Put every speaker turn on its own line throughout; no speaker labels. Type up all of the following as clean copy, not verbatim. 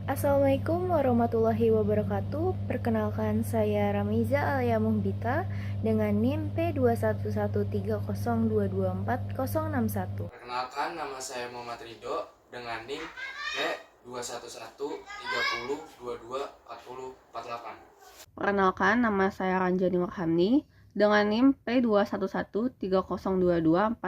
Assalamualaikum warahmatullahi wabarakatuh. Perkenalkan saya Ramiza Alia Muhbita dengan NIM P211302240061.
Perkenalkan, nama saya Muhammad Ridho dengan NIM P211322402248.
Perkenalkan, nama saya Ranjani Nurhani dengan NIM P211302240062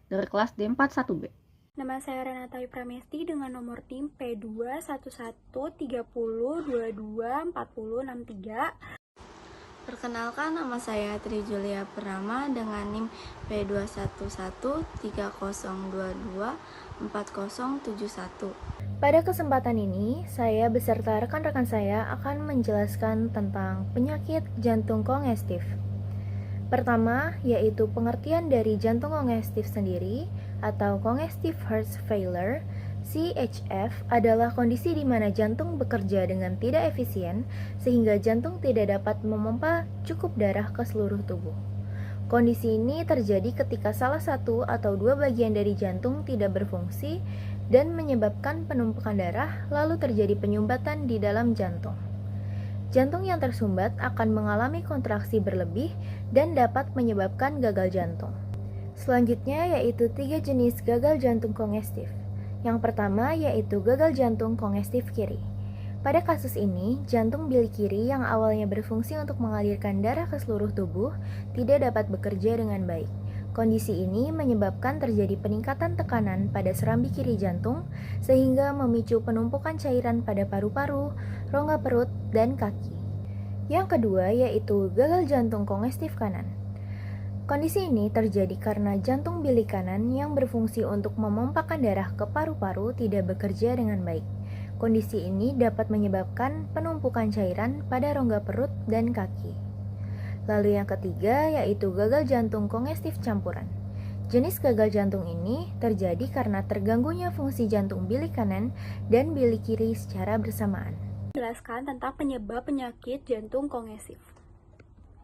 dari kelas D41B.
Nama saya Renata Pramesti dengan nomor NIM P211330224063.
Perkenalkan, nama saya Tri Julia Purnama dengan NIM P211330224071.
Pada kesempatan ini, saya beserta rekan-rekan saya akan menjelaskan tentang penyakit jantung kongestif. Pertama, yaitu pengertian dari jantung kongestif sendiri atau congestive heart failure. CHF adalah kondisi di mana jantung bekerja dengan tidak efisien sehingga jantung tidak dapat memompa cukup darah ke seluruh tubuh. Kondisi ini terjadi ketika salah satu atau dua bagian dari jantung tidak berfungsi dan menyebabkan penumpukan darah, lalu terjadi penyumbatan di dalam jantung. Jantung yang tersumbat akan mengalami kontraksi berlebih dan dapat menyebabkan gagal jantung. Selanjutnya yaitu 3 jenis gagal jantung kongestif. Yang pertama yaitu gagal jantung kongestif kiri. Pada kasus ini, jantung bilik kiri yang awalnya berfungsi untuk mengalirkan darah ke seluruh tubuh tidak dapat bekerja dengan baik. Kondisi ini menyebabkan terjadi peningkatan tekanan pada serambi kiri jantung sehingga memicu penumpukan cairan pada paru-paru, rongga perut, dan kaki. Yang kedua yaitu gagal jantung kongestif kanan. Kondisi ini terjadi karena jantung bilik kanan yang berfungsi untuk memompakan darah ke paru-paru tidak bekerja dengan baik. Kondisi ini dapat menyebabkan penumpukan cairan pada rongga perut dan kaki. Lalu yang ketiga yaitu gagal jantung kongestif campuran. Jenis gagal jantung ini terjadi karena terganggunya fungsi jantung bilik kanan dan bilik kiri secara bersamaan.
Jelaskan tentang penyebab penyakit jantung kongestif.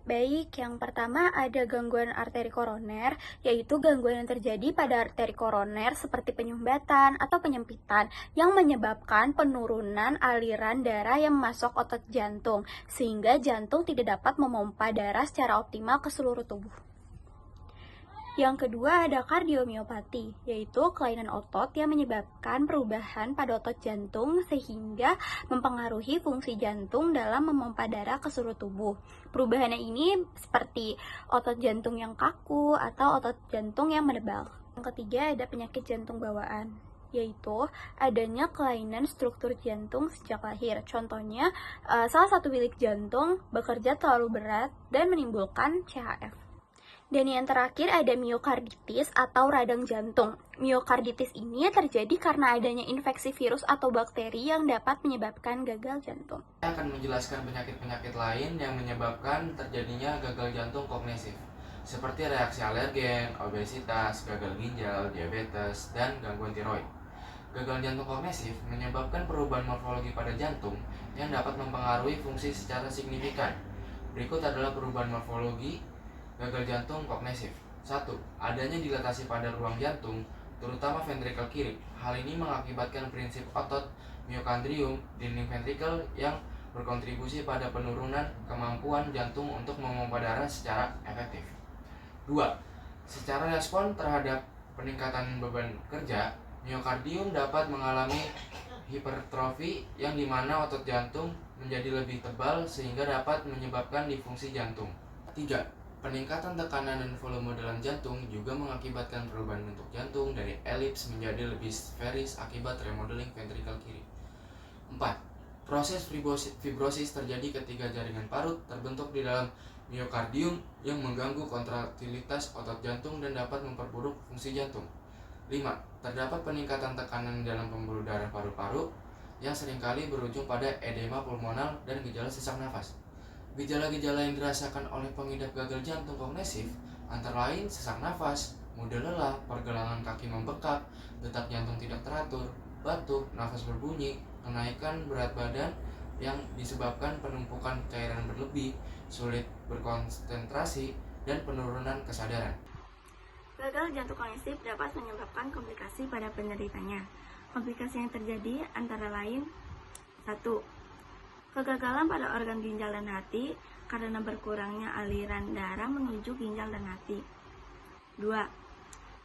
Baik, yang pertama ada gangguan arteri koroner, yaitu gangguan yang terjadi pada arteri koroner seperti penyumbatan atau penyempitan yang menyebabkan penurunan aliran darah yang masuk otot jantung, sehingga jantung tidak dapat memompa darah secara optimal ke seluruh tubuh. Yang kedua ada kardiomiopati, yaitu kelainan otot yang menyebabkan perubahan pada otot jantung sehingga mempengaruhi fungsi jantung dalam memompa darah ke seluruh tubuh. Perubahannya ini seperti otot jantung yang kaku atau otot jantung yang menebal. Yang ketiga ada penyakit jantung bawaan, yaitu adanya kelainan struktur jantung sejak lahir. Contohnya, salah satu bilik jantung bekerja terlalu berat dan menimbulkan CHF. Dan yang terakhir ada miokarditis atau radang jantung. Miokarditis ini terjadi karena adanya infeksi virus atau bakteri yang dapat menyebabkan gagal jantung.
Saya akan menjelaskan penyakit-penyakit lain yang menyebabkan terjadinya gagal jantung kognitif, seperti reaksi alergen, obesitas, gagal ginjal, diabetes, dan gangguan tiroid. Gagal jantung kognitif menyebabkan perubahan morfologi pada jantung yang dapat mempengaruhi fungsi secara signifikan. Berikut adalah perubahan morfologi gagal jantung kognitif. 1. Adanya dilatasi pada ruang jantung, terutama ventrikel kiri. Hal ini mengakibatkan prinsip otot miokondrium dinding ventrikel yang berkontribusi pada penurunan kemampuan jantung untuk memompa darah secara efektif. 2. Secara respon terhadap peningkatan beban kerja, miokardium dapat mengalami hipertrofi yang dimana otot jantung menjadi lebih tebal sehingga dapat menyebabkan disfungsi jantung. 3. Peningkatan tekanan dan volume dalam jantung juga mengakibatkan perubahan bentuk jantung dari elips menjadi lebih sferis akibat remodeling ventrikel kiri. 4. Proses fibrosis terjadi ketika jaringan parut terbentuk di dalam miokardium yang mengganggu kontraktilitas otot jantung dan dapat memperburuk fungsi jantung. 5. Terdapat peningkatan tekanan dalam pembuluh darah paru-paru yang seringkali berujung pada edema pulmonal dan gejala sesak nafas. Gejala-gejala yang dirasakan oleh pengidap gagal jantung kognitif antara lain sesak nafas, mudah lelah, pergelangan kaki membengkak, detak jantung tidak teratur, batuk, nafas berbunyi, kenaikan berat badan yang disebabkan penumpukan cairan berlebih, sulit berkonsentrasi, dan penurunan kesadaran.
Gagal jantung kognitif dapat menyebabkan komplikasi pada penderitanya. Komplikasi yang terjadi antara lain 1. Kegagalan pada organ ginjal dan hati karena berkurangnya aliran darah menuju ginjal dan hati. 2.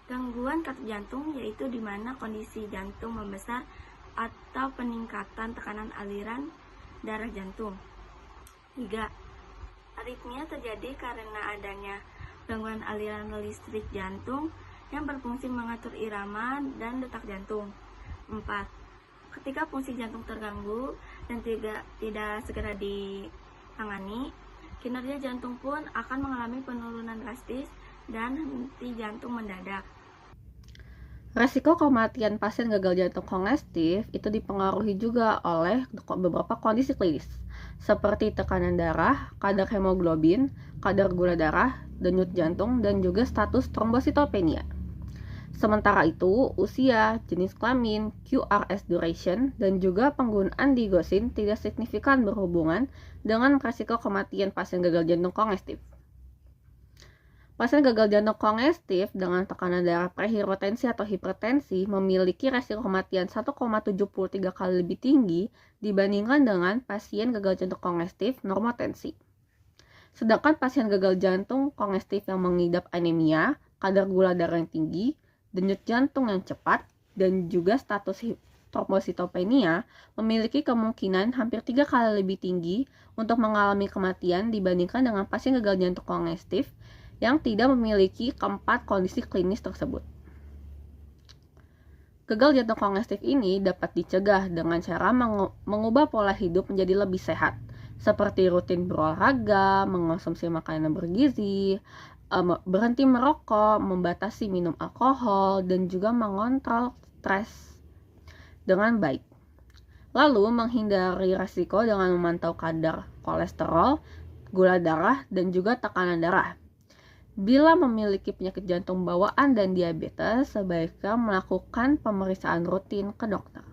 Gangguan katup jantung, yaitu di mana kondisi jantung membesar atau peningkatan tekanan aliran darah jantung. 3. Aritmia terjadi karena adanya gangguan aliran listrik jantung yang berfungsi mengatur irama dan detak jantung. 4. Ketika fungsi jantung terganggu dan tidak segera ditangani, kinerja jantung pun akan mengalami penurunan drastis dan henti jantung mendadak.
Resiko kematian pasien gagal jantung kongestif itu dipengaruhi juga oleh beberapa kondisi klinis, seperti tekanan darah, kadar hemoglobin, kadar gula darah, denyut jantung, dan juga status trombositopenia. Sementara itu, usia, jenis kelamin, QRS duration, dan juga penggunaan digosin tidak signifikan berhubungan dengan resiko kematian pasien gagal jantung kongestif. Pasien gagal jantung kongestif dengan tekanan darah prehipertensi atau hipertensi memiliki resiko kematian 1,73 kali lebih tinggi dibandingkan dengan pasien gagal jantung kongestif normotensi. Sedangkan pasien gagal jantung kongestif yang mengidap anemia, kadar gula darah yang tinggi, denyut jantung yang cepat, dan juga status trombositopenia memiliki kemungkinan hampir 3 kali lebih tinggi untuk mengalami kematian dibandingkan dengan pasien gagal jantung kongestif yang tidak memiliki keempat kondisi klinis tersebut. Gagal jantung kongestif ini dapat dicegah dengan cara mengubah pola hidup menjadi lebih sehat, seperti rutin berolahraga, mengonsumsi makanan bergizi, berhenti merokok, membatasi minum alkohol, dan juga mengontrol stres dengan baik. Lalu menghindari risiko dengan memantau kadar kolesterol, gula darah, dan juga tekanan darah. Bila memiliki penyakit jantung bawaan dan diabetes, sebaiknya melakukan pemeriksaan rutin ke dokter.